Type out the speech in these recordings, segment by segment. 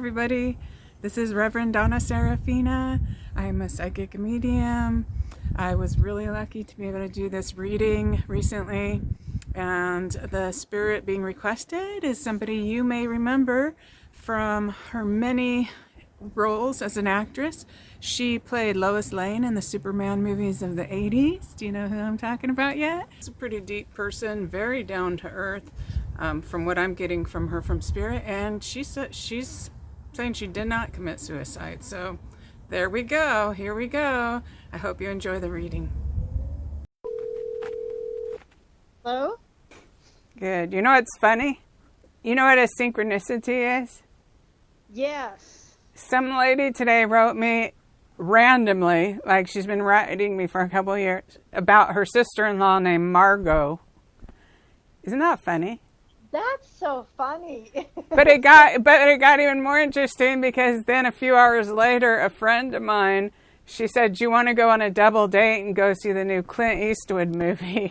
everybody. This is Reverend Donna Seraphina. I'm a psychic medium. I was really lucky to be able to do this reading recently. And the spirit being requested is somebody you may remember from her many roles as an actress. She played Lois Lane in the Superman movies of the 80s. Do you know who I'm talking about yet? She's a pretty deep person, very down to earth. From what I'm getting from her from spirit, and she's saying she did not commit suicide. So there we go. Here we go. I hope you enjoy the reading. Hello? Good. You know what's funny? You know what a synchronicity is? Yes. Some lady today wrote me randomly, like she's been writing me for a couple of years, about her sister-in-law named Margot. Isn't that funny? That's so funny. But it got even more interesting because then a few hours later, a friend of mine, she said, "Do you want to go on a double date and go see the new Clint Eastwood movie?"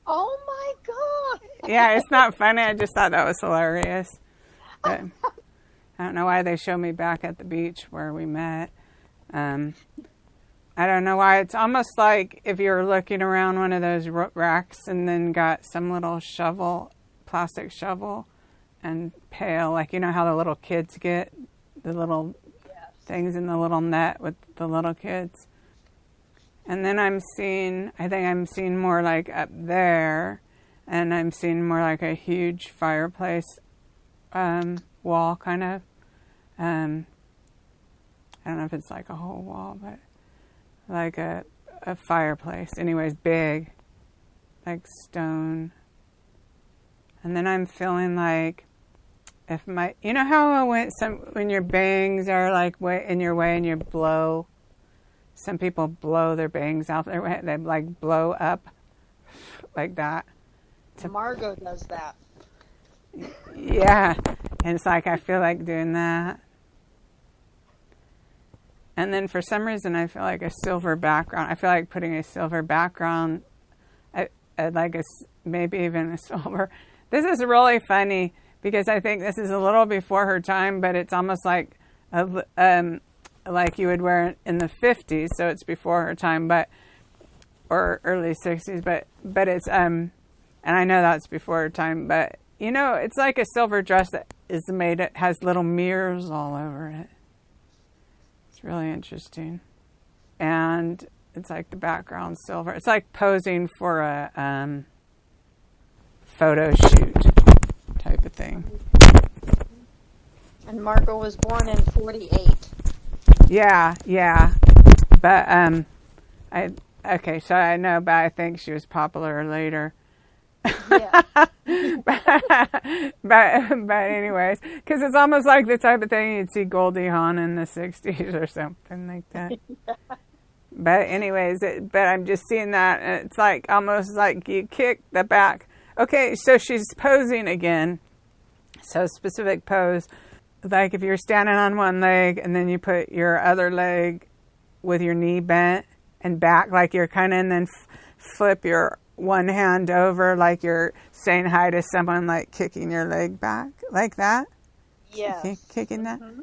Oh my God. Yeah, it's not funny. I just thought that was hilarious. But I don't know why they show me back at the beach where we met. I don't know why. It's almost like if you were looking around one of those racks and then got some little shovel, plastic shovel, and pail, like you know how the little kids get the little things in the little net with the little kids. And then I think I'm seeing more like up there, and I'm seeing more like a huge fireplace wall kind of. I don't know if it's like a whole wall, but like a fireplace. Anyways, big, like stone. And then I'm feeling like you know how when your bangs are like in your way and you blow, some people blow their bangs out their way, they like blow up like that. Margot does that. Yeah, and it's like I feel like doing that. And then for some reason I feel like a silver background. I feel like putting a silver background, maybe even a silver. This is really funny because I think this is a little before her time, but it's almost like you would wear it in the 50s, so it's before her time, or early 60s, but it's and I know that's before her time, but you know, it's like a silver dress that is made. It has little mirrors all over it. It's really interesting, and it's like the background silver. It's like posing for a photo shoot type of thing. And Margot was born in 48. Yeah. But so I know, but I think she was popular later. Yeah. but anyways, because it's almost like the type of thing you'd see Goldie Hawn in the 60s or something like that. Yeah. But anyways, but I'm just seeing that, and it's like almost like you kick the back. Okay, so she's posing again. So specific pose, like if you're standing on one leg and then you put your other leg with your knee bent and back, like you're kind of, and then flip your one hand over like you're saying hi to someone, like kicking your leg back like that. Yeah. Kicking that. Mm-hmm.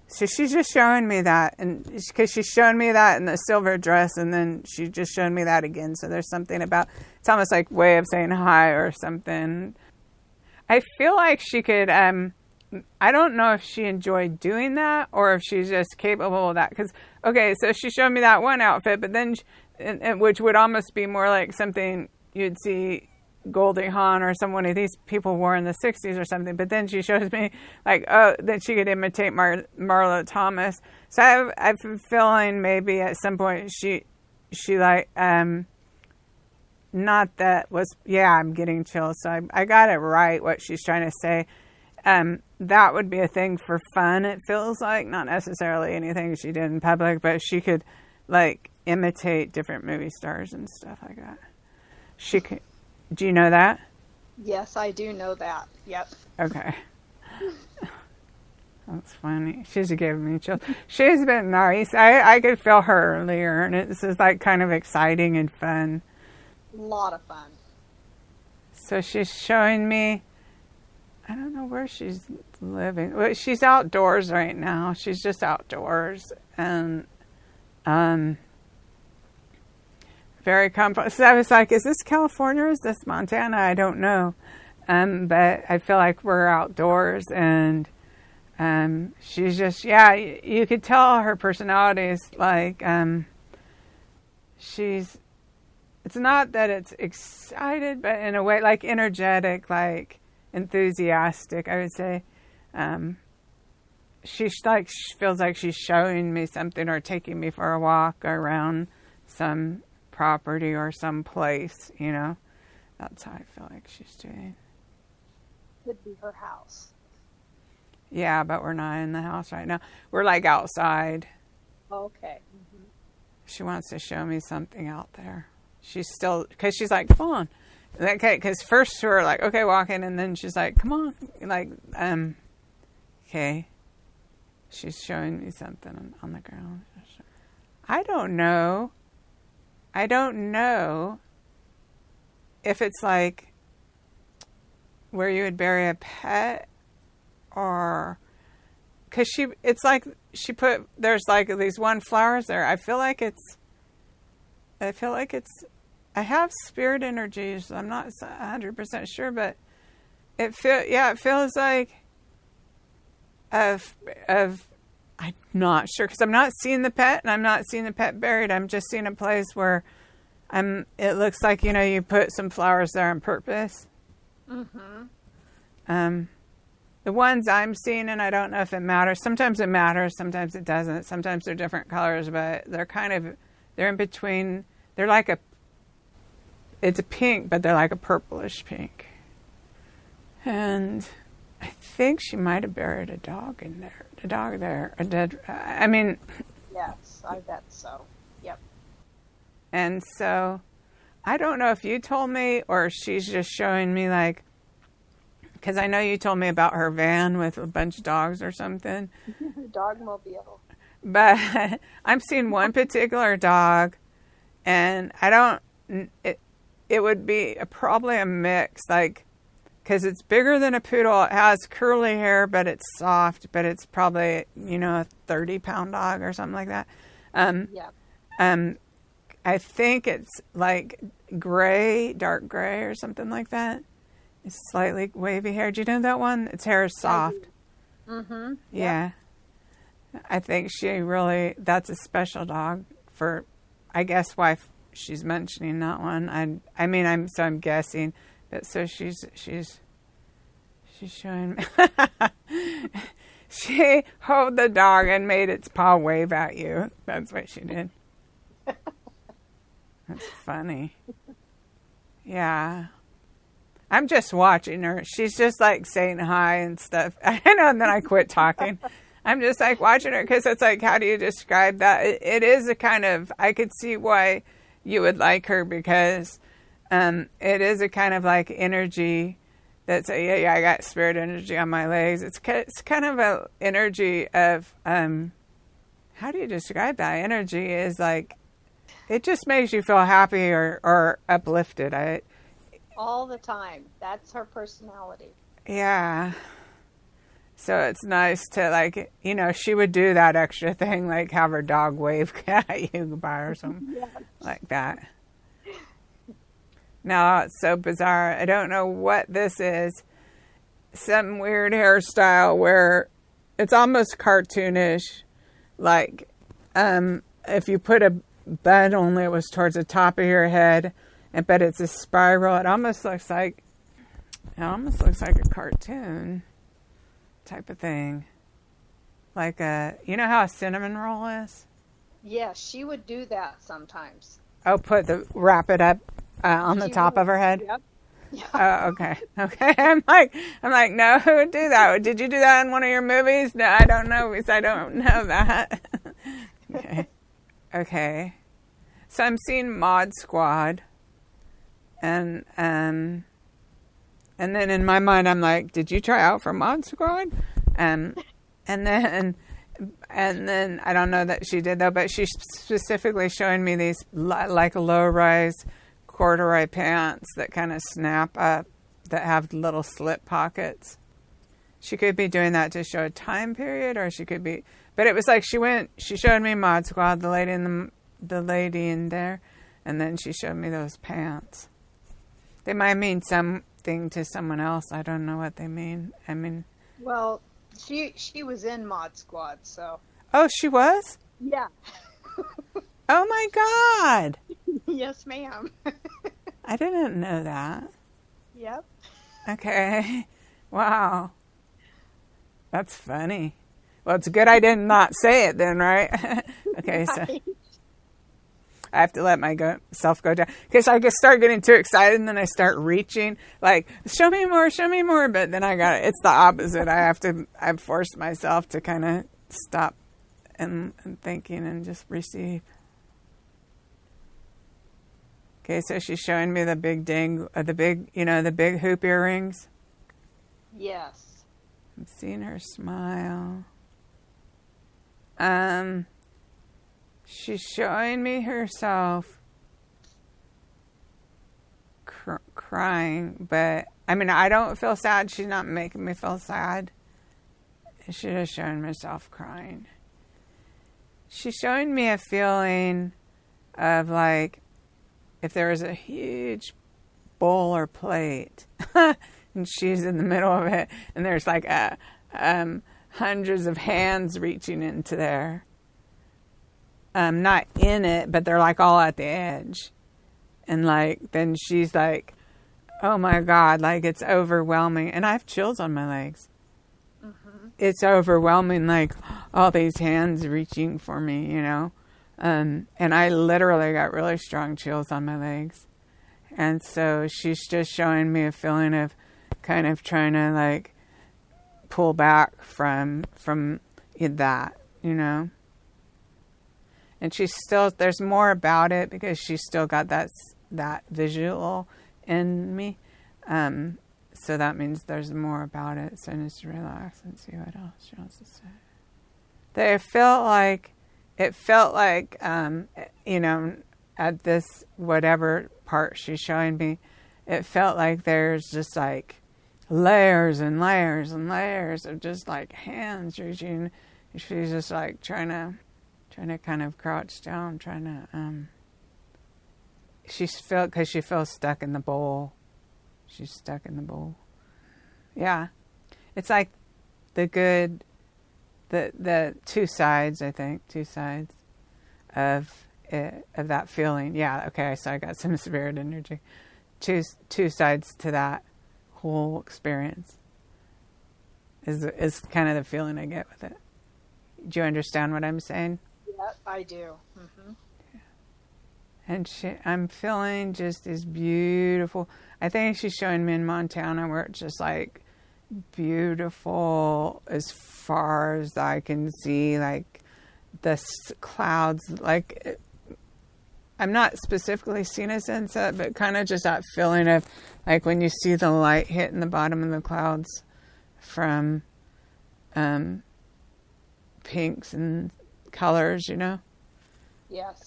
So she's just showing me that, and because she's showing me that in the silver dress, and then she just showed me that again. So there's something about, it's almost like way of saying hi or something. I feel like she could, I don't know if she enjoyed doing that or if she's just capable of that. Because, okay, so she showed me that one outfit, but then, which would almost be more like something you'd see Goldie Hawn or some one of these people wore in the 60s or something. But then she shows me like, that she could imitate Marlo Thomas. So I have a feeling maybe at some point she like, not that was, I'm getting chills. So I got it right, what she's trying to say. That would be a thing for fun, it feels like. Not necessarily anything she did in public, but she could like imitate different movie stars and stuff like that. She could. Do you know that? Yes, I do know that. Yep. Okay. That's funny. She's giving me chills. She's been nice. I could feel her earlier, and it's just like kind of exciting and fun. A lot of fun. So she's showing me I don't know where she's living. Well, she's outdoors right now. She's just outdoors. And very complex. So I was like, is this California or is this Montana? I don't know. But I feel like we're outdoors, and she's just, yeah, you could tell her personality is like, it's not that it's excited, but in a way, like energetic, like enthusiastic, I would say. She feels like she's showing me something or taking me for a walk around some property or some place, you know. That's how I feel like she's doing. Could be her house. Yeah, but we're not in the house right now. We're like outside. Okay. Mm-hmm. She wants to show me something out there. She's still, because she's like, come on. Okay, because first we're like, okay, walking, and then she's like, come on. Like, okay. She's showing me something on the ground. I don't know if it's like where you would bury a pet, or because it's like there's like these one flowers there. I feel like it's I have spirit energies. I'm not 100% sure, but it feels like I'm not sure, because I'm not seeing the pet, and I'm not seeing the pet buried. I'm just seeing a place where it looks like, you know, you put some flowers there on purpose. Mm-hmm. The ones I'm seeing, and I don't know if it matters. Sometimes it matters, sometimes it doesn't. Sometimes they're different colors, but they're in between. They're like it's a pink, but they're like a purplish pink. And I think she might have buried a dog in there. A dog there. A dead, I mean. Yes, I bet so. Yep. And so, I don't know if you told me or she's just showing me, like, because I know you told me about her van with a bunch of dogs or something. Dogmobile. But I'm seeing one particular dog, and it would be probably a mix, like, because it's bigger than a poodle. It has curly hair, but it's soft, but it's probably, you know, a 30-pound dog or something like that. Yeah. I think it's like gray, dark gray or something like that. It's slightly wavy hair. Do you know that one? Its hair is soft. Mm-hmm. Yeah. I think that's a special dog for, I guess, why she's mentioning that one. I'm guessing, but so she's showing me. She held the dog and made its paw wave at you. That's what she did. That's funny. Yeah. I'm just watching her. She's just like saying hi and stuff. I know, and then I quit talking. I'm just like watching her, because it's like, how do you describe that? It is a kind of, I could see why you would like her, because it is a kind of like energy that's I got spirit energy on my legs. It's kind of a energy of, how do you describe that? Energy is like, it just makes you feel happy or uplifted. All the time. That's her personality. Yeah. So it's nice to, like, you know, she would do that extra thing, like have her dog wave at you goodbye or something. Yes. Like that. Now, it's so bizarre. I don't know what this is. Some weird hairstyle where it's almost cartoonish. Like, if you put a bun, only it was towards the top of your head, but it's a spiral. It almost looks like a cartoon type of thing. Like you know how a cinnamon roll is? Yeah, she would do that sometimes. Oh, wrap it up on the top of her head? Yep. Yeah. Oh, okay. Okay. I'm like, no, who would do that? Did you do that in one of your movies? No, I don't know, because I don't know that. Okay. Okay. So I'm seeing Mod Squad. And then in my mind, I'm like, did you try out for Mod Squad? And then I don't know that she did, though, but she's specifically showing me these like low-rise corduroy pants that kind of snap up, that have little slip pockets. She could be doing that to show a time period, or she could be. But it was like she showed me Mod Squad, the lady in there, and then she showed me those pants. They might mean something to someone else. I don't know what they mean. I mean, Well, she was in Mod Squad, so. oh, she was? Yeah. Oh my God! Yes, ma'am. I didn't know that. Yep. Okay. Wow. That's funny. Well, it's good I did not say it then, right? Okay, so I have to let myself go down. Because I just start getting too excited and then I start reaching. Like, show me more. But then it's the opposite. I've forced myself to kind of stop and thinking and just receive. Okay, so she's showing me the big hoop earrings. Yes. I'm seeing her smile. She's showing me herself crying, but I mean, I don't feel sad. She's not making me feel sad. She's just showing herself crying. She's showing me a feeling of like, if there was a huge bowl or plate and she's in the middle of it and there's like hundreds of hands reaching into there. Not in it, but they're like all at the edge. And like, then she's like, oh my God, like it's overwhelming. And I have chills on my legs. Mm-hmm. It's overwhelming, like all these hands reaching for me, you know. And I literally got really strong chills on my legs. And so she's just showing me a feeling of kind of trying to like pull back from that, you know. And there's more about it because she's still got that visual in me. So that means there's more about it. So I need to relax and see what else she wants to say. It felt like, you know, at this whatever part she's showing me, it felt like there's just like layers and layers and layers of just like hands reaching. She's just like trying to kind of crouch down, because she feels stuck in the bowl. She's stuck in the bowl. Yeah. It's like the two sides, I think, of it, of that feeling. Yeah, okay, so I got some spirit energy. Two sides to that whole experience is kind of the feeling I get with it. Do you understand what I'm saying? Yep, I do. Mm-hmm. And I'm feeling just as beautiful. I think she's showing me in Montana where it's just like beautiful as far as I can see, like the clouds. Like I'm not specifically seeing a sunset, but kind of just that feeling of like when you see the light hitting the bottom of the clouds from pinks and colors, you know? Yes.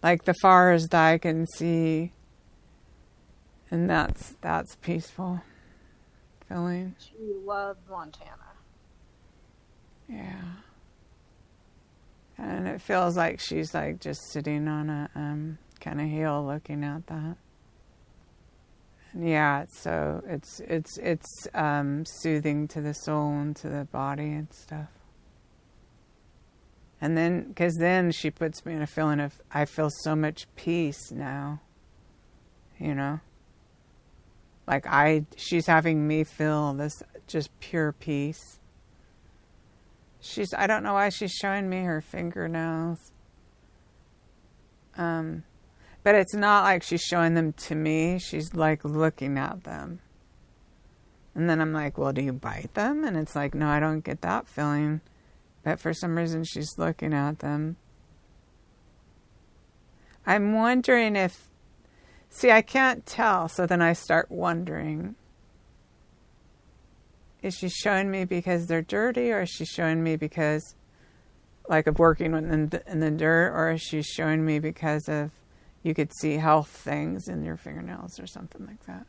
Like the far as the eye can see, and that's peaceful feeling. She loved Montana. Yeah. And it feels like she's like just sitting on a kind of hill looking at that. And yeah, so it's soothing to the soul and to the body and stuff. And then, because then she puts me in a feeling of, I feel so much peace now, you know? Like she's having me feel this just pure peace. I don't know why she's showing me her fingernails. But it's not like she's showing them to me. She's like looking at them. And then I'm like, well, do you bite them? And it's like, no, I don't get that feeling. But for some reason, she's looking at them. I'm wondering I can't tell. So then I start wondering, is she showing me because they're dirty, or is she showing me because, like, of working in the dirt, or is she showing me because of you could see health things in your fingernails or something like that?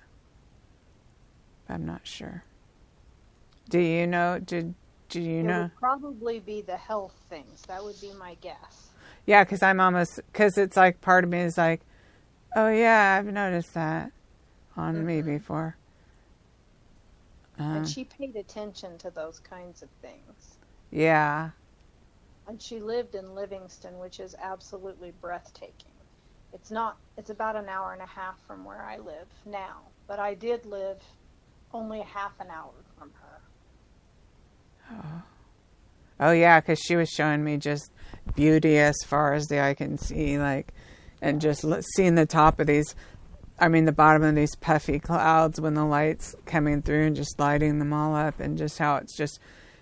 But I'm not sure. Do you know? Do you It know? would probably be the health things. That would be my guess. Yeah, because it's like part of me is like, oh yeah, I've noticed that on me before. And she paid attention to those kinds of things. Yeah. And she lived in Livingston, which is absolutely breathtaking. It's about an hour and a half from where I live now. But I did live only a half an hour from her. Oh yeah, because she was showing me just beauty as far as the eye can see, like, and just seeing the top of these, the bottom of these puffy clouds when the light's coming through and just lighting them all up, and just how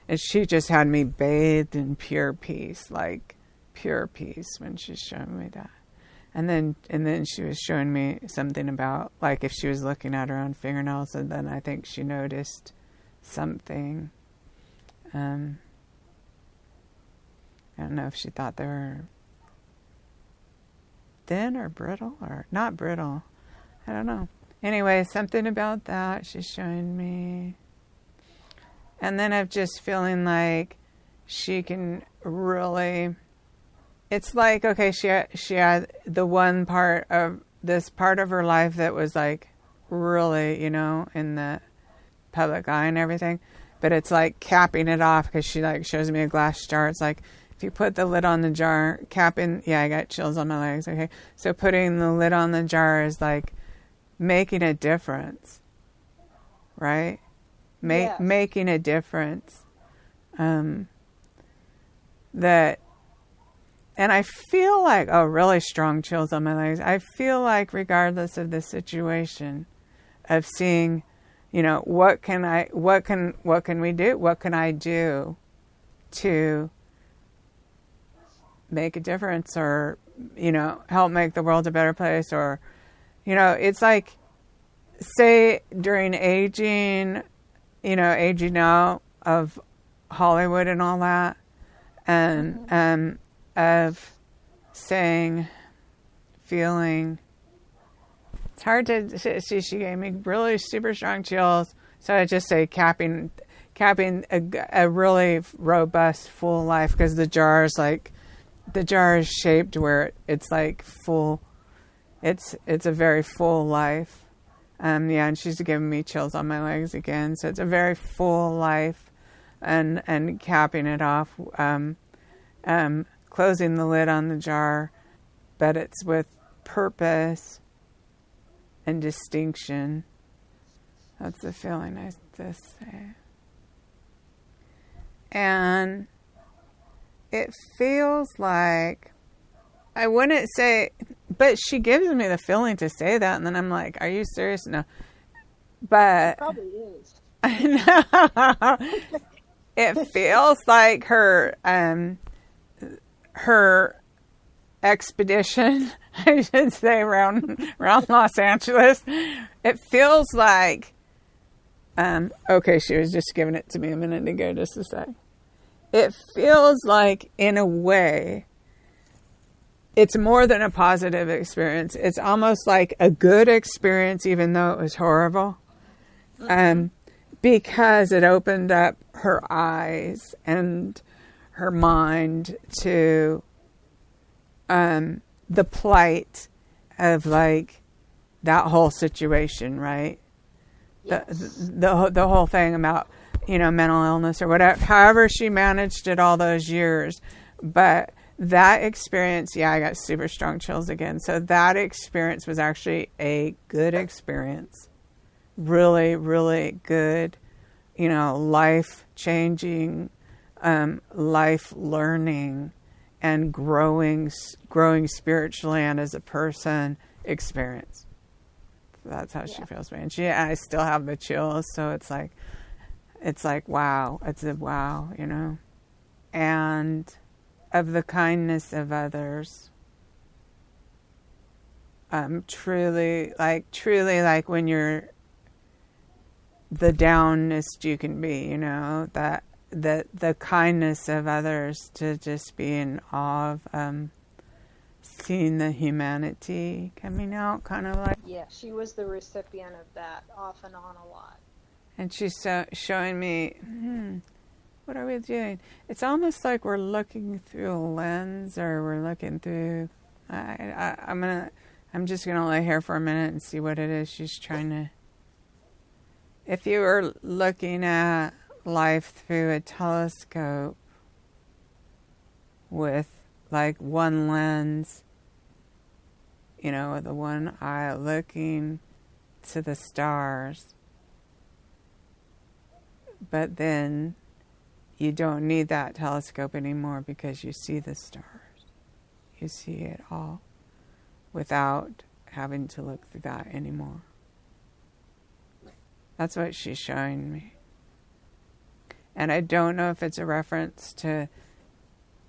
and she just had me bathed in pure peace, like pure peace when she's showing me that. And then she was showing me something about, like, if she was looking at her own fingernails, and then I think she noticed something. I don't know if she thought they were thin or brittle, or not brittle. I don't know. Anyway, something about that she's showing me. And then I'm just feeling like she can really... It's like, okay, she had the one part of this part of her life that was like really, in the public eye and everything. But it's like capping it off, because she like shows me a glass jar. It's like, if you put the lid on the jar, capping, I got chills on my legs. Okay. So putting the lid on the jar is like making a difference, right? Yes. Making a difference. And I feel like, really strong chills on my legs. I feel like regardless of the situation, of seeing, what can we do? What can I do to make a difference, or, help make the world a better place? Or, it's like, say during aging out of Hollywood and all that, and, of saying, feeling, it's hard to see. She gave me really super strong chills. So I just say capping a really robust, full life, because the jar is shaped where it's like full. It's a very full life. And she's giving me chills on my legs again. So it's a very full life, and capping it off. Closing the lid on the jar, but it's with purpose and distinction. That's the feeling I just say. And it feels like, I wouldn't say, but she gives me the feeling to say that, and then I'm like, are you serious? No. But It probably is. I know. It feels like her expedition, I should say, around Los Angeles. It feels like, okay, she was just giving it to me a minute ago, just to say. It feels like, in a way, it's more than a positive experience. It's almost like a good experience, even though it was horrible. Because it opened up her eyes and her mind to the plight of, like, that whole situation, right? Yes. The whole thing about, mental illness or whatever, however she managed it all those years. But that experience, I got super strong chills again. So that experience was actually a good experience. Really, really good, life-changing, life-learning, and growing spiritually and as a person experience. That's how she feels me. And I still have the chills, so it's like wow. It's a wow, And of the kindness of others. Truly like when you're the downest you can be, that the kindness of others, to just be in awe of seeing the humanity coming out, kind of like. Yeah, she was the recipient of that off and on a lot. And she's showing me, what are we doing? It's almost like we're looking through a lens, or we're looking through, I'm just going to lay here for a minute and see what it is she's trying to. If you were looking at life through a telescope with like one lens, you know, with the one eye looking to the stars, but then you don't need that telescope anymore because you see the stars. You see it all without having to look through that anymore. That's what she's showing me. And I don't know if it's a reference to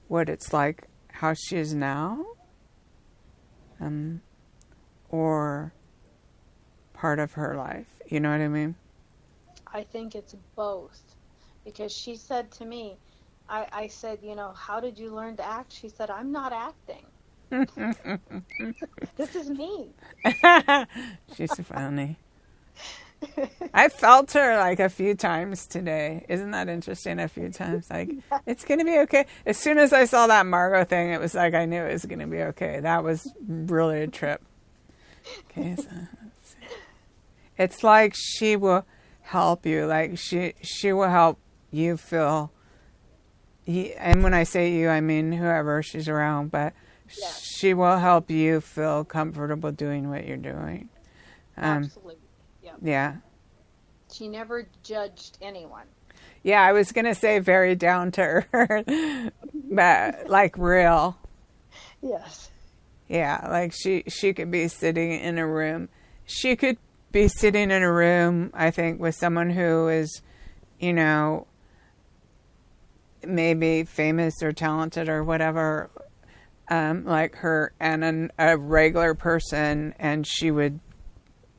what it's like, how she is now, or part of her life. You know what I mean? I think it's both. Because she said to me, I said, you know, how did you learn to act? She said, I'm not acting. This is me. She's funny. I felt her like a few times today. Isn't that interesting? A few times. Like, it's going to be okay. As soon as I saw that Margot thing, it was like I knew it was going to be okay. That was really a trip. Okay, so let's see. It's like she will help you. Like she will help you feel. And when I say you, I mean whoever she's around. But she will help you feel comfortable doing what you're doing. Absolutely. Yeah. She never judged anyone. Yeah, I was going to say very down to earth, but like real. Yes. Yeah, like she could be sitting in a room. She could be sitting in a room, I think, with someone who is, you know, maybe famous or talented or whatever, like her, and a regular person, and she would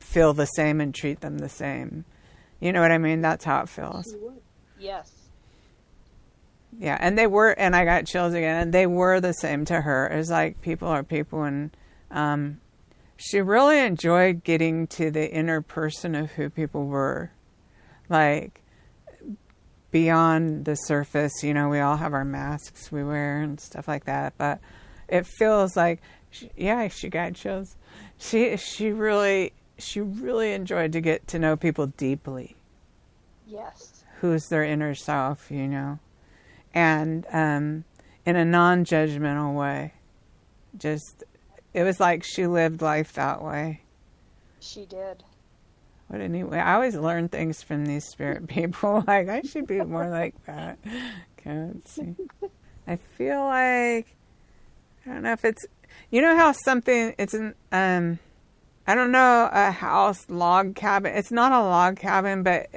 feel the same and treat them the same. You know what I mean? That's how it feels. She would. Yes. Yeah, and they were, and I got chills again, and they were the same to her. It was like people are people, and she really enjoyed getting to the inner person of who people were. Like, beyond the surface, you know, we all have our masks we wear and stuff like that, but it feels like, she got chills. She really enjoyed to get to know people deeply. Yes. Who's their inner self, you know, and in a non-judgmental way. Just, it was like she lived life that way. She did. What anyway? I always learn things from these spirit people. Like, I should be more like that. Okay, let's see. I feel like, I don't know if it's, you know how something, it's an, I don't know, a house, log cabin. It's not a log cabin, but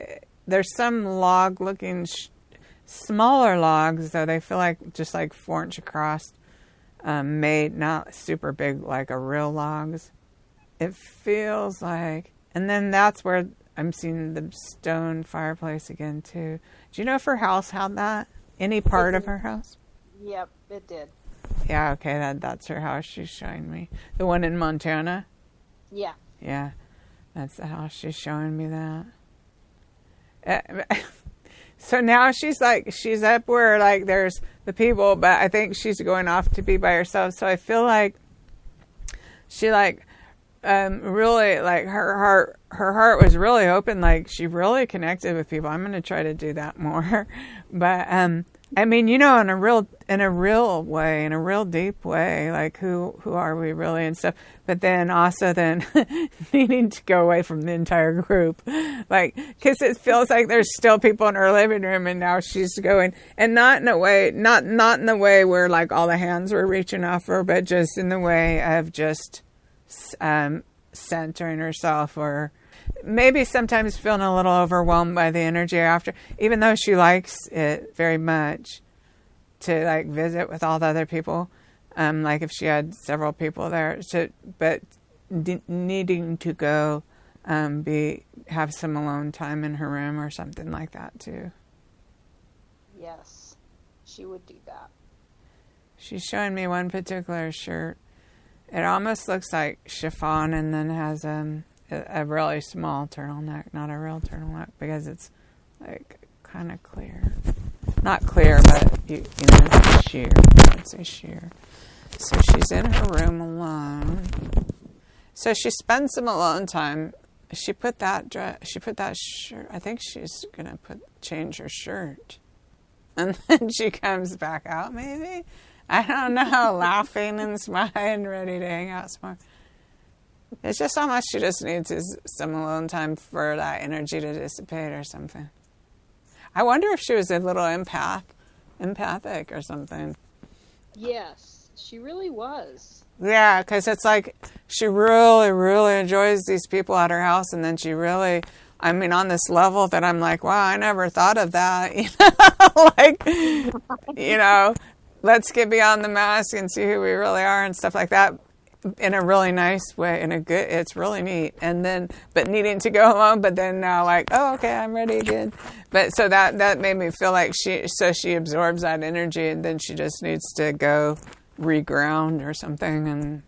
there's some log-looking, smaller logs, though they feel like just like 4-inch across, made, not super big like a real logs. It feels like, and then that's where I'm seeing the stone fireplace again, too. Do you know if her house had that? Any part of her house? Yep, it did. Yeah, okay, that's her house she's showing me. The one in Montana? Yeah. Yeah, that's the house she's showing me that. So now she's up where like there's the people, but I think she's going off to be by herself. So I feel like she really like her heart was really open. Like she really connected with people. I'm going to try to do that more. But I mean, you know, in a real way, in a real deep way, like who are we really and stuff. But then also needing to go away from the entire group, like, because it feels like there's still people in her living room, and now she's going, and not in a way, not in the way where like all the hands were reaching off her, but just in the way of just centering herself, or maybe sometimes feeling a little overwhelmed by the energy after, even though she likes it very much to like visit with all the other people, like if she had several people there, but needing to go have some alone time in her room or something like that too. Yes, she would do that. She's showing me one particular shirt. It almost looks like chiffon, and then has a really small turtleneck, not a real turtleneck, because it's like kind of clear. Not clear, but you know, it's sheer. I'd say sheer. So she's in her room alone. So she spends some alone time. She put that shirt. I think she's gonna change her shirt, and then she comes back out. Maybe, I don't know, laughing and smiling, ready to hang out some more. It's just how much she just needs is some alone time for that energy to dissipate or something. I wonder if she was a little empathic or something. Yes, she really was. Yeah, because it's like she really, really enjoys these people at her house, and then she really, I mean, on this level that I'm like, wow, I never thought of that. You know, like, you know, let's get beyond the mask and see who we really are and stuff like that. In a really nice way, it's really neat. And then, but needing to go home, but then now like, oh, okay, I'm ready again. But so that made me feel like she absorbs that energy, and then she just needs to go reground or something. And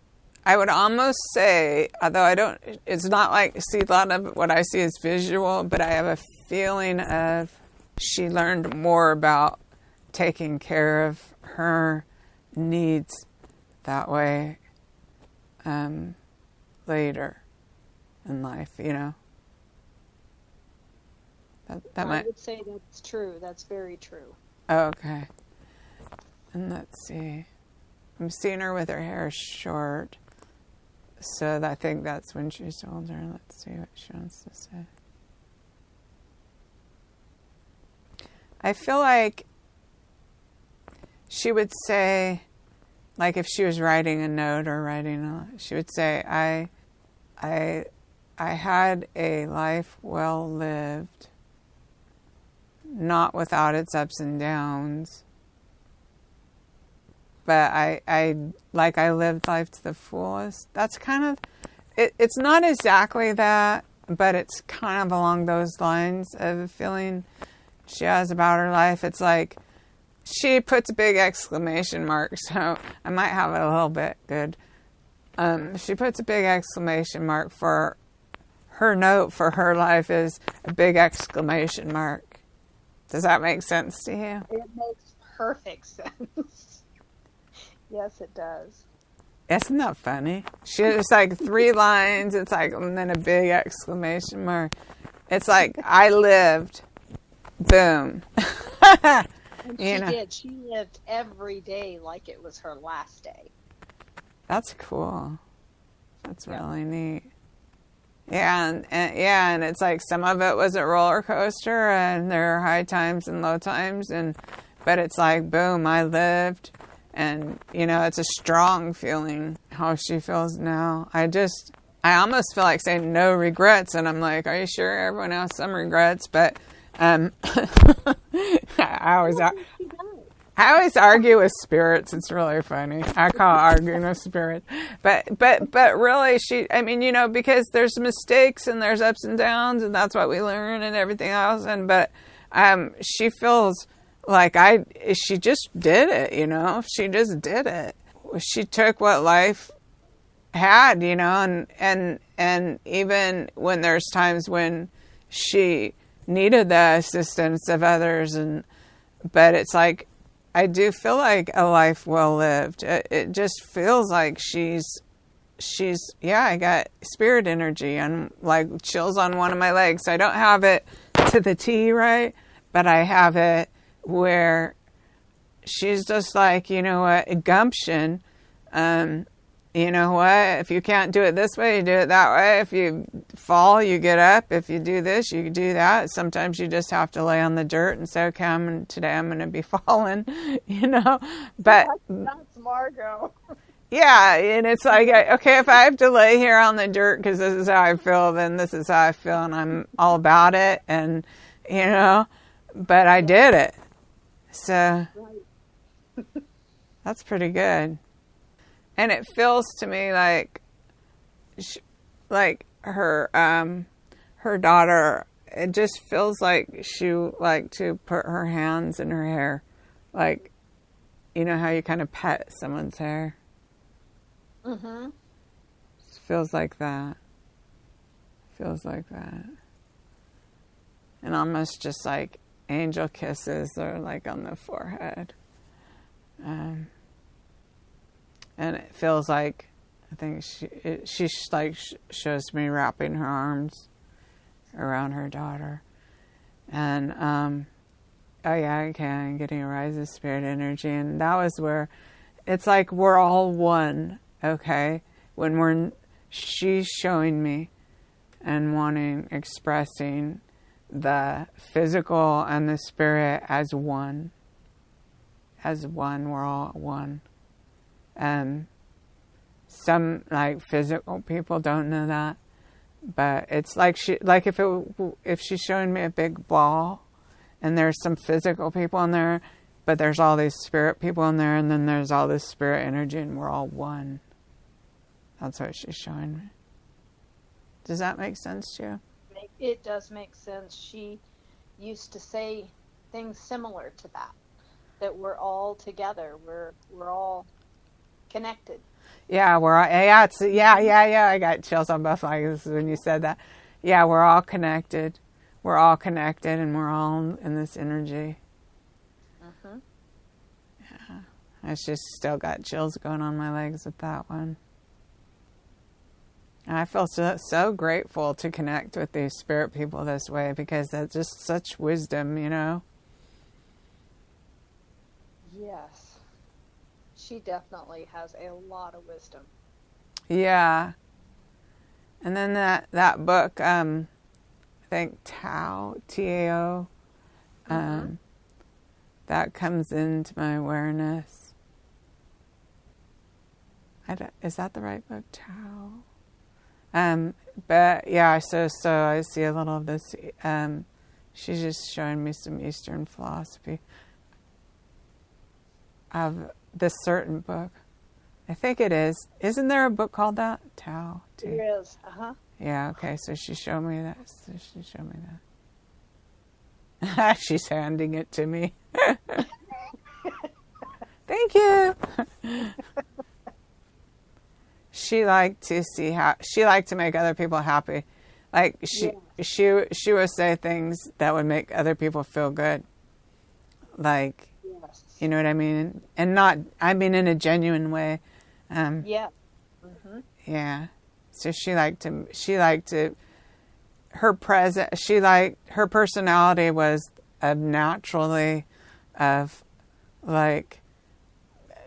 I would almost say, although it's not like, see, a lot of what I see is visual, but I have a feeling of she learned more about taking care of her needs that way. Later in life, you know. I would say that's true. That's very true. Oh, okay. And let's see. I'm seeing her with her hair short. So I think that's when she's older. Let's see what she wants to say. I feel like she would say, like if she was writing a note or she would say, I had a life well lived, not without its ups and downs, but I lived life to the fullest. That's kind of, it's not exactly that, but it's kind of along those lines of a feeling she has about her life. It's like, she puts a big exclamation mark, so I might have it a little bit good. She puts a big exclamation mark for her note for her life is a big exclamation mark. Does that make sense to you? It makes perfect sense. Yes, it does. Isn't that funny? It's like 3 lines, it's like, and then a big exclamation mark. It's like, I lived. Boom. And she did. She lived every day like it was her last day. That's cool. That's really neat. Yeah, and it's like some of it was a roller coaster, and there are high times and low times, but it's like, boom, I lived, and you know, it's a strong feeling how she feels now. I almost feel like saying no regrets, and I'm like, are you sure? Everyone has some regrets, but. I always argue with spirits. It's really funny. I call it arguing with spirits. But really, I mean, you know, because there's mistakes and there's ups and downs, and that's what we learn and everything else. But she feels like she just did it, you know. She just did it. She took what life had, you know, and even when there's times when she needed the assistance of others, but it's like, I do feel like a life well lived. It just feels like she's I got spirit energy and like chills on one of my legs. I don't have it to the T, right? But I have it where she's just like, you know what, gumption. You know what? If you can't do it this way, you do it that way. If you fall, you get up. If you do this, you do that. Sometimes you just have to lay on the dirt and say, okay, today I'm going to be falling, you know. But that's Margot. Yeah, and it's like, okay, if I have to lay here on the dirt because this is how I feel, then this is how I feel, and I'm all about it, and, you know, but I did it. So that's pretty good. And it feels to me like her daughter, it just feels like she like to put her hands in her hair. Like, you know how you kind of pet someone's hair? Mm-hmm. It feels like that. feels like that. And almost just like angel kisses are like on the forehead. And it feels like, I think she shows me wrapping her arms around her daughter. And, oh yeah, okay, I'm getting a rise of spirit energy. And that was where it's like we're all one, okay? When she's showing me and expressing the physical and the spirit as one. As one, we're all one. Some like physical people don't know that, but it's like if she's showing me a big ball, and there's some physical people in there, but there's all these spirit people in there, and then there's all this spirit energy, and we're all one. That's what she's showing me. Does that make sense to you? It does make sense. She used to say things similar to that we're all together. We're all connected. Yeah, I got chills on both legs when you said that. Yeah, we're all connected. We're all connected, and we're all in this energy. Mm-hmm. Yeah, I just still got chills going on my legs with that one. And I feel so grateful to connect with these spirit people this way, because that's just such wisdom, you know? Yes. She definitely has a lot of wisdom. Yeah. And then that book, I think Tao, T-A-O, that comes into my awareness. Is that the right book, Tao? But yeah, so I see a little of this. She's just showing me some Eastern philosophy of this certain book. I think it is. Isn't there a book called that? Tao. There is. Uh-huh. Yeah, okay, so she showed me that. She's handing it to me. Thank you. She liked to make other people happy. Like she would say things that would make other people feel good. Like, yes. You know what I mean? And in a genuine way. Yeah. Mm-hmm. Yeah. So her personality was naturally of like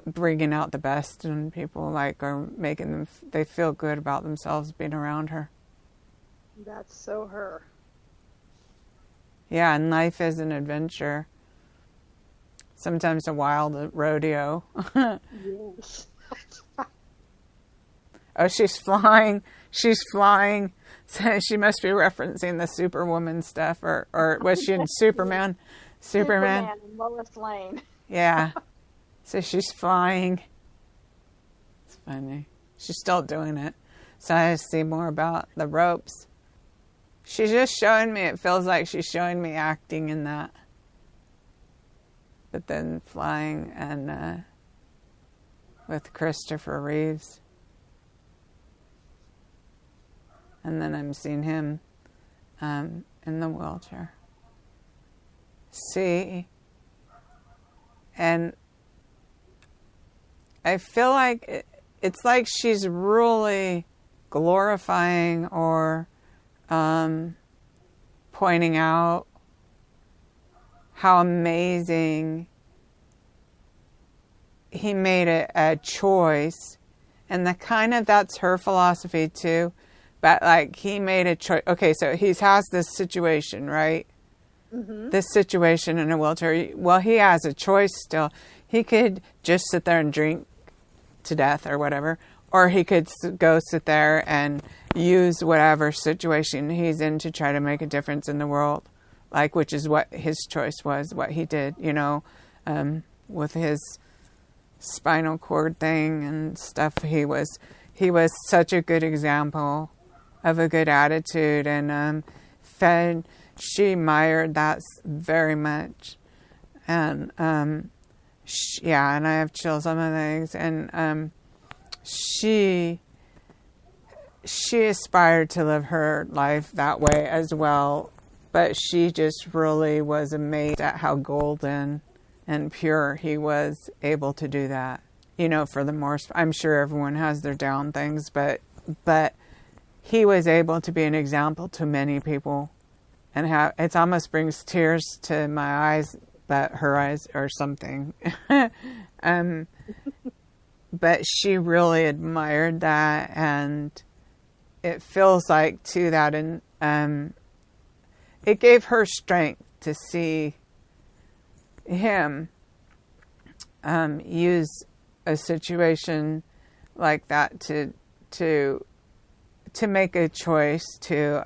bringing out the best in people, like, or making them, they feel good about themselves being around her. That's so her. Yeah, and life is an adventure. Sometimes a wild rodeo. Yes. Oh, she's flying. So she must be referencing the Superwoman stuff, or was she in Superman? Superman and Lois Lane. Yeah. So she's flying. It's funny. She's still doing it. So I see more about the ropes. She's just showing me, it feels like she's showing me acting in that. But then flying and with Christopher Reeves. And then I'm seeing him in the wheelchair. See? And I feel like it's like she's really glorifying or pointing out how amazing he made a choice. And that's her philosophy too. But like he made a choice. Okay, so he has this situation, right? Mm-hmm. This situation in a wheelchair. Well, he has a choice still. He could just sit there and drink to death or whatever. Or he could go sit there and use whatever situation he's in to try to make a difference in the world. Like, which is what his choice was, what he did, with his spinal cord thing and stuff. He was such a good example of a good attitude, and she admired that very much. And and I have chills on my legs, and she she aspired to live her life that way as well, but she just really was amazed at how golden and pure he was able to do that. You know, for the most, I'm sure everyone has their down things, but he was able to be an example to many people, and it almost brings tears to my eyes, but her eyes or something. But she really admired that, and it feels like too that, and it gave her strength to see him use a situation like that to make a choice to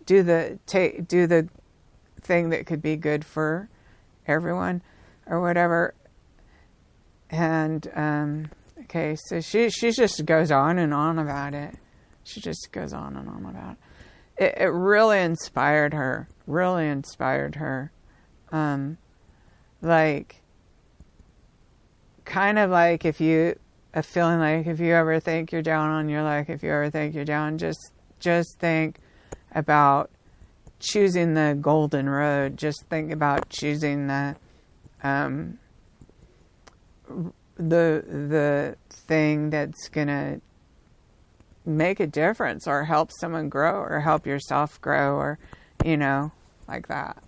do the thing that could be good for everyone or whatever. And okay, so she just goes on and on about it. She just goes on and on about it. It really inspired her. Like, kind of like if you ever think you're down on your luck, if you ever think you're down, just think about choosing the golden road. Just think about choosing the thing that's gonna make a difference or help someone grow or help yourself grow, or like that.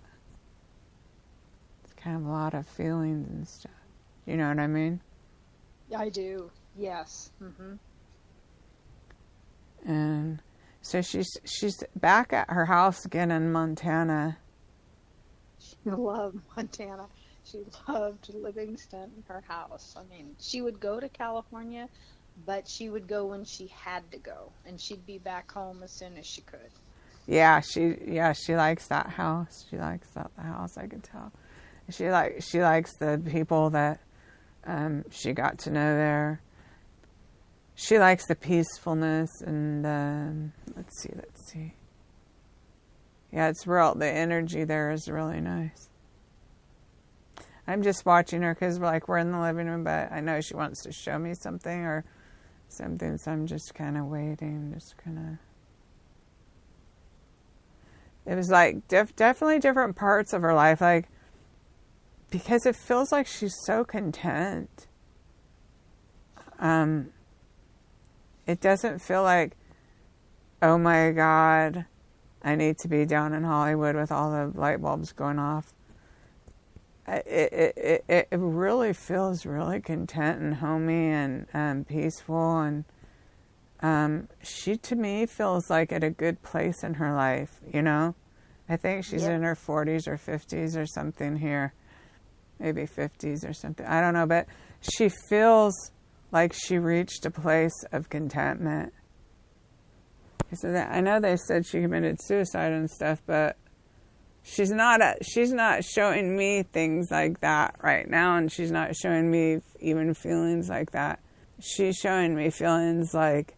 It's kind of a lot of feelings and stuff. You know what I mean? I do. Yes. Mm-hmm. And so she's back at her house again in Montana. She loved Montana. She loved Livingston, her house. I mean, she would go to California, but she would go when she had to go, and she'd be back home as soon as she could. Yeah, she likes that house. She likes the house, I could tell. She likes the people that she got to know there. She likes the peacefulness and let's see. Yeah, it's real. The energy there is really nice. I'm just watching her because we're in the living room, but I know she wants to show me something or something, so I'm just kind of waiting, It was like definitely different parts of her life, like, because it feels like she's so content. It doesn't feel like, oh my God, I need to be down in Hollywood with all the light bulbs going off. It really feels really content and homey and peaceful, and she to me feels like at a good place in her life. I think she's in her 40s or 50s or something here, maybe 50s or something. I don't know, but she feels like she reached a place of contentment. So I know they said she committed suicide and stuff, but she's not showing me things like that right now, and she's not showing me even feelings like that. She's showing me feelings like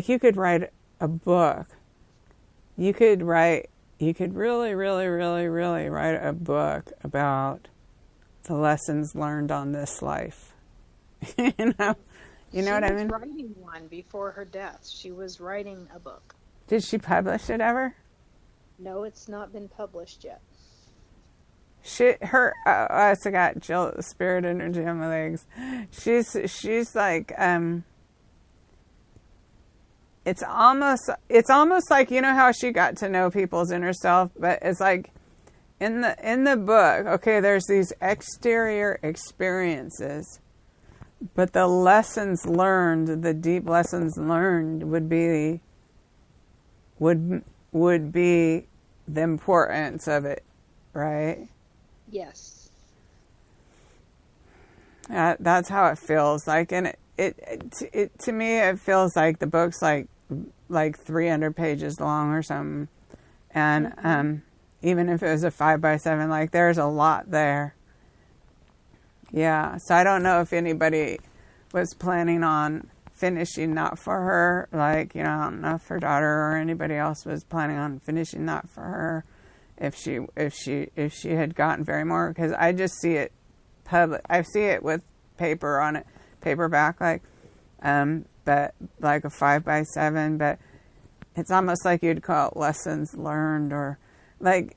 you could write a book. You could really, really, really, really write a book about the lessons learned on this life. You know what I mean? She was writing one before her death. She was writing a book. Did she publish it ever? No, it's not been published yet. I also got Jill, spirit energy on my legs. She's like, it's almost like, how she got to know people's inner self, but it's like in the book, okay, there's these exterior experiences, but the lessons learned, the deep lessons learned would be the importance of it, right? Yes. That's how it feels like, and it to me it feels like the book's like 300 pages long or something, and even if it was a 5x7, like there's a lot there. Yeah, so I don't know if anybody was planning on finishing that for her. Like, I don't know if her daughter or anybody else was planning on finishing that for her. If she had gotten very more, because I just see it public. I see it with paper on it, paperback. Like, but like a 5x7, but it's almost like you'd call it lessons learned, or like,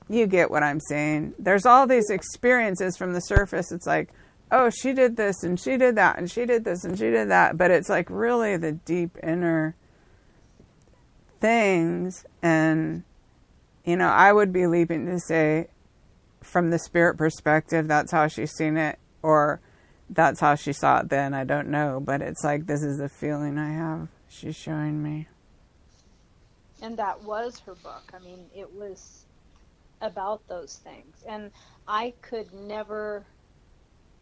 you get what I'm saying. There's all these experiences from the surface. It's like, oh, she did this and she did that and she did this and she did that. But it's like really the deep inner things. And, you know, I would be leaping to say, from the spirit perspective, that's how she's seen it, or that's how she saw it then. I don't know. But it's like, this is the feeling I have. She's showing me. And that was her book. I mean, it was about those things. And I could never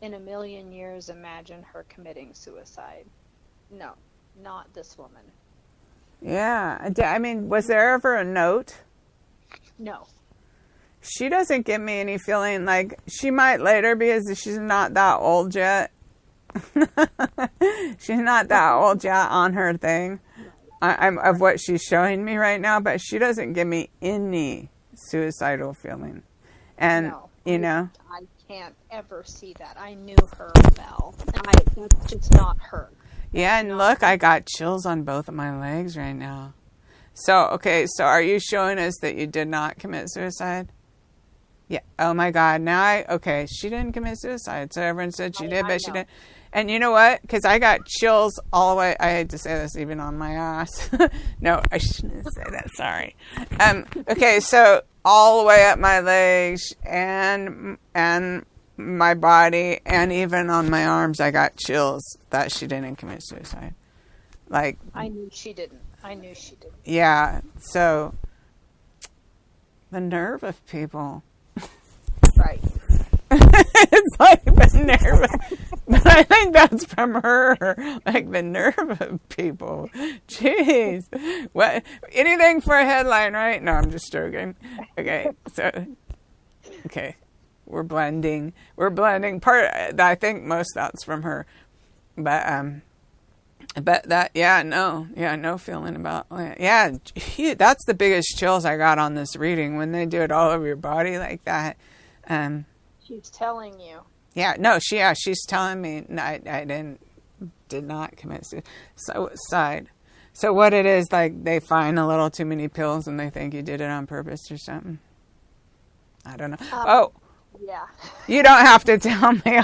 in a million years imagine her committing suicide. No, not this woman. Yeah. I mean, was there ever a note? No. She doesn't give me any feeling like she might later, because she's not that old yet. She's not that old yet on her thing. I'm of what she's showing me right now, but she doesn't give me any suicidal feeling. And, no, you know, I can't ever see that. I knew her well. That's just not her. Yeah, and look, I got chills on both of my legs right now. So, okay, so are you showing us that you did not commit suicide? Yeah. Oh my God. Now okay, she didn't commit suicide. So everyone said she did, but she didn't. And you know what? Because I got chills all the way. I hate to say this, even on my ass. No, I shouldn't say that. Sorry. Okay, so all the way up my legs and my body, and even on my arms, I got chills that she didn't commit suicide. Like, I knew she didn't. Yeah. So the nerve of people. Right. It's like the nerve. But I think that's from her. Like the nerve of people. Jeez. What? Anything for a headline, right? No, I'm just joking. Okay. So, okay. We're blending. I think most that's from her. But that, no feeling about, that's the biggest chills I got on this reading, when they do it all over your body like that. She's telling you. Yeah, no, she's telling me I did not commit suicide. So what it is, like, they find a little too many pills and they think you did it on purpose or something. I don't know. Yeah. You don't have to tell me.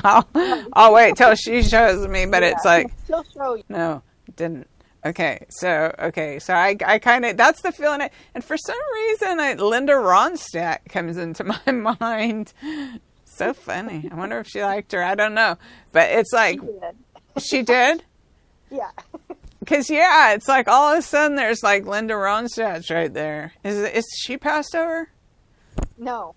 I'll wait till she shows me, but it's like, she'll show you. No, didn't. Okay, so I kind of, that's the feeling. And for some reason, Linda Ronstadt comes into my mind. So funny. I wonder if she liked her. I don't know. But it's like, she did? Yeah. Because, it's like all of a sudden there's like Linda Ronstadt right there. Is she passed over? No.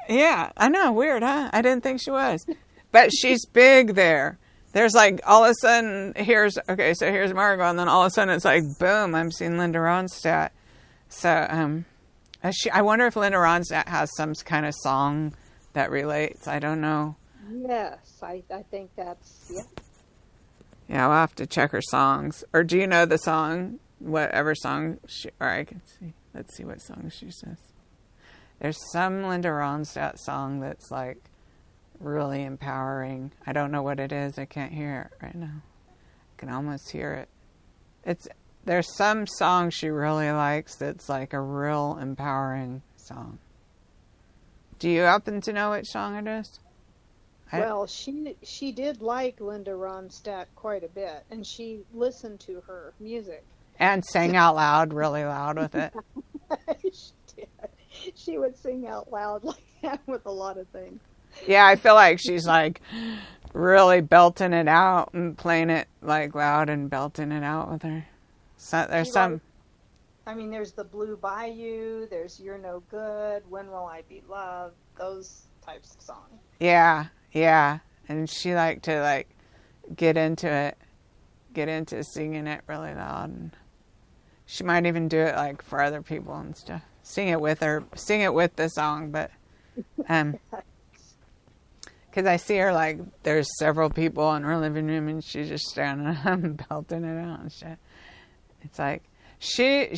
Yeah, I know. Weird, huh? I didn't think she was. But she's big there. There's like, all of a sudden, here's Margot, and then all of a sudden it's like, boom, I'm seeing Linda Ronstadt. So, I wonder if Linda Ronstadt has some kind of song that relates. I don't know. Yes, I think that's, yeah. Yeah, we'll have to check her songs. Or do you know the song? Whatever song or I can see. Let's see what song she says. There's some Linda Ronstadt song that's like really empowering. I don't know what it is. I can't hear it right now. I can almost hear it. There's some song she really likes that's like a real empowering song. Do you happen to know which song it is? Well, she did like Linda Ronstadt quite a bit, and she listened to her music. And sang out loud, really loud with it. She did. She would sing out loud like that with a lot of things. Yeah, I feel like she's like really belting it out and playing it like loud and belting it out with her. So there's some. There's the Blue Bayou. There's You're No Good. When Will I Be Loved? Those types of songs. Yeah, and she liked to get into singing it really loud, and she might even do it like for other people and stuff. Sing it with the song, but because I see her like there's several people in her living room and she's just standing up and belting it out and shit. It's like she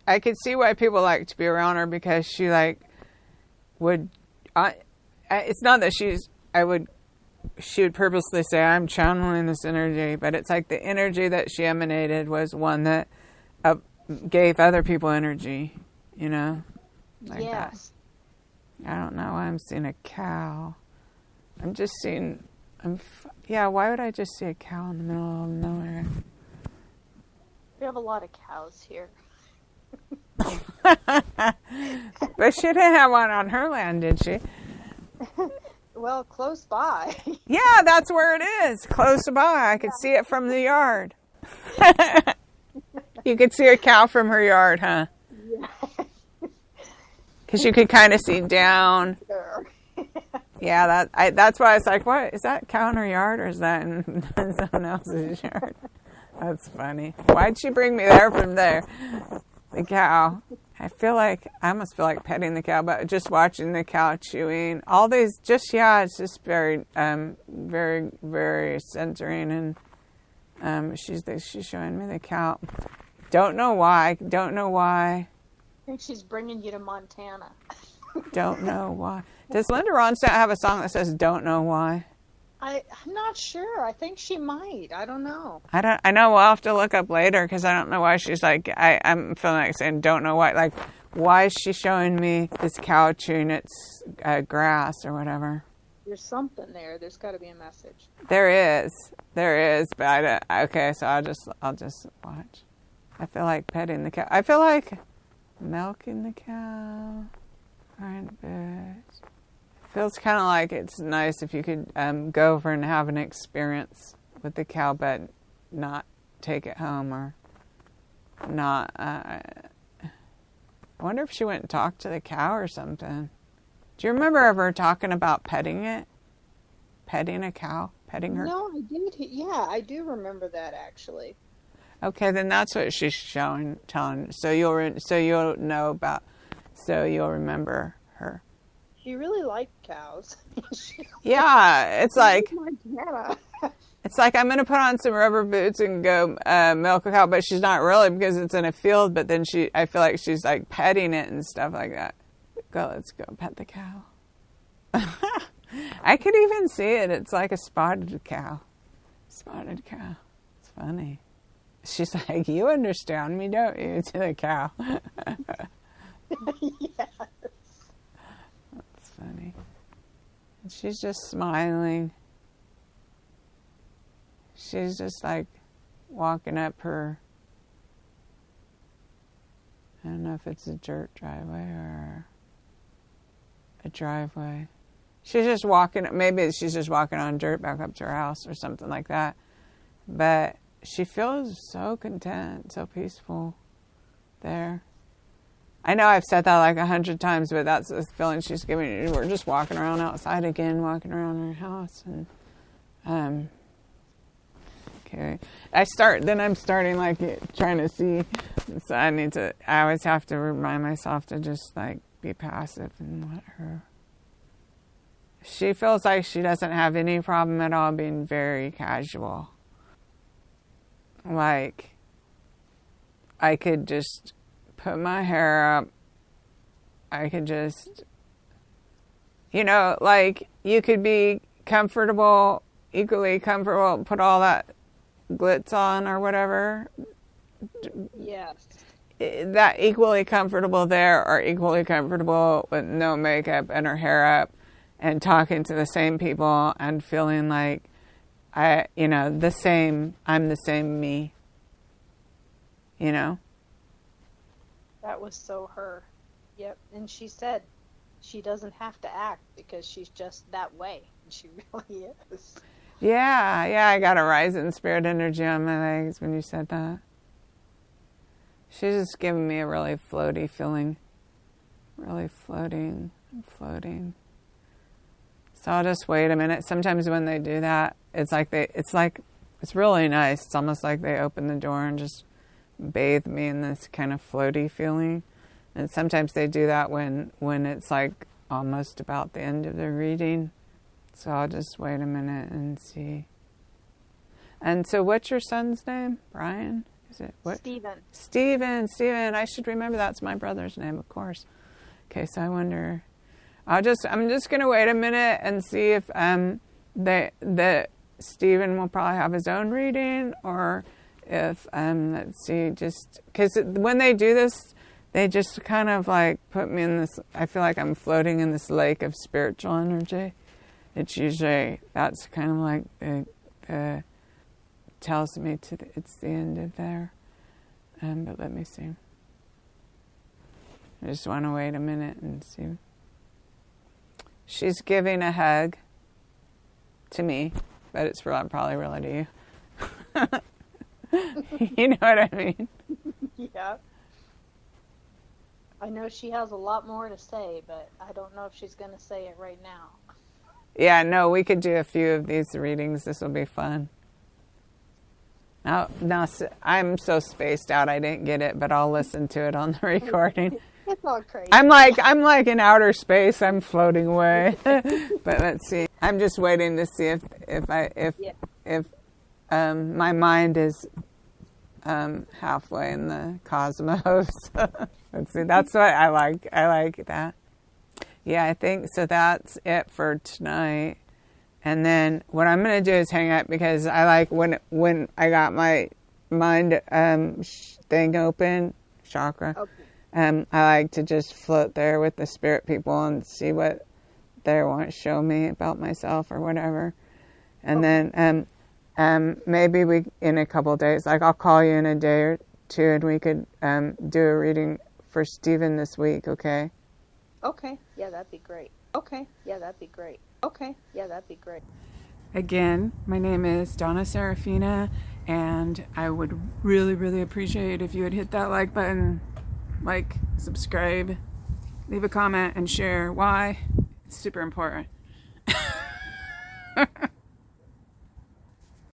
I could see why people like to be around her, because she like would it's not that she would purposely say, I'm channeling this energy, but it's like the energy that she emanated was one that gave other people energy, you know? Like Yes. that. I don't know why I'm seeing a cow. I'm just seeing, why would I just see a cow in the middle of nowhere? We have a lot of cows here. But she didn't have one on her land, did she? Well, close by. Yeah, that's where it is. Close by. I could see it from the yard. You could see a cow from her yard, huh? Yeah. Because you could kind of see down. Sure. Yeah, that's why I was like, what? Is that cow in her yard or is that in someone else's yard? That's funny. Why'd she bring me there from there? The cow. I almost feel like petting the cow, but just watching the cow chewing. All these, it's just very, very, very centering. And she's showing me the cow. Don't know why. I think she's bringing you to Montana. Don't know why. Does Linda Ronstadt have a song that says "Don't Know Why"? I'm not sure. I think she might. I don't know. I know we'll have to look up later because I don't know why she's like, I'm feeling like saying don't know why. Like, why is she showing me this cow chewing its grass or whatever? There's something there. There's got to be a message. There is, but I don't. Okay, so I'll just watch. I feel like petting the cow. I feel like milking the cow. Right, but feels kind of like it's nice if you could go over and have an experience with the cow, but not take it home or not. I wonder if she went and talked to the cow or something. Do you remember ever talking about petting it? Petting a cow? Petting her? No, I did. Yeah, I do remember that actually. Okay, then that's what she's telling. So you'll remember her. She really liked cows. Yeah, it's like Montana. it's like I'm gonna put on some rubber boots and go milk a cow, but she's not really because it's in a field. But then I feel like she's like petting it and stuff like that. Let's go pet the cow. I could even see it. It's like a spotted cow. Spotted cow. It's funny. She's like, you understand me, don't you? To the cow. Yes. That's funny. And she's just smiling. She's just like walking up her, I don't know if it's a dirt driveway or a driveway. She's just walking, maybe she's just walking on dirt back up to her house or something like that. But she feels so content, so peaceful there. I know I've said that like 100 times, but that's the feeling she's giving. We're just walking around outside again, walking around her house, and okay. I'm starting like trying to see. So I always have to remind myself to just like be passive and let her. She feels like she doesn't have any problem at all being very casual. Like, I could just put my hair up. I could just, like, you could be comfortable, equally comfortable, put all that glitz on or whatever. Yes. That equally comfortable there or equally comfortable with no makeup and her hair up and talking to the same people and feeling like I'm the same me, That was so her. Yep. And she said she doesn't have to act because she's just that way. And she really is. Yeah, I got a rising spirit energy on my legs when you said that. She's just giving me a really floaty feeling. Really floating and floating. So I'll just wait a minute. Sometimes when they do that, it's really nice. It's almost like they open the door and just bathe me in this kind of floaty feeling. And sometimes they do that when it's like almost about the end of the reading. So I'll just wait a minute and see. And so what's your son's name? Brian? Is it what? Stephen. Stephen. I should remember that's my brother's name, of course. Okay, so I wonder. I'm just gonna wait a minute and see if that Stephen will probably have his own reading, or if let's see, just because when they do this, they just kind of like put me in this. I feel like I'm floating in this lake of spiritual energy. It's usually that's kind of like it tells me it's the end of there. But let me see. I just want to wait a minute and see. She's giving a hug to me, but it's probably really to you. You know what I mean? Yeah. I know she has a lot more to say, but I don't know if she's going to say it right now. Yeah, no, we could do a few of these readings. This will be fun. Now, I'm so spaced out, I didn't get it, but I'll listen to it on the recording. It's all crazy. I'm like in outer space. I'm floating away. But let's see. I'm just waiting to see if my mind is halfway in the cosmos. Let's see. That's what I like. I like that. Yeah, I think so. That's it for tonight. And then what I'm going to do is hang up, because I like when I got my mind thing open, chakra. Okay. I like to just float there with the spirit people and see what they want to show me about myself or whatever. And then maybe we, in a couple of days, like I'll call you in a day or two and we could do a reading for Stephen this week, okay? Okay. Yeah, that'd be great. Okay. Yeah, that'd be great. Okay. Yeah, that'd be great. Again, my name is Donna Seraphina, and I would really, really appreciate if you would hit that like button, like, subscribe, leave a comment, and share. Why? It's super important.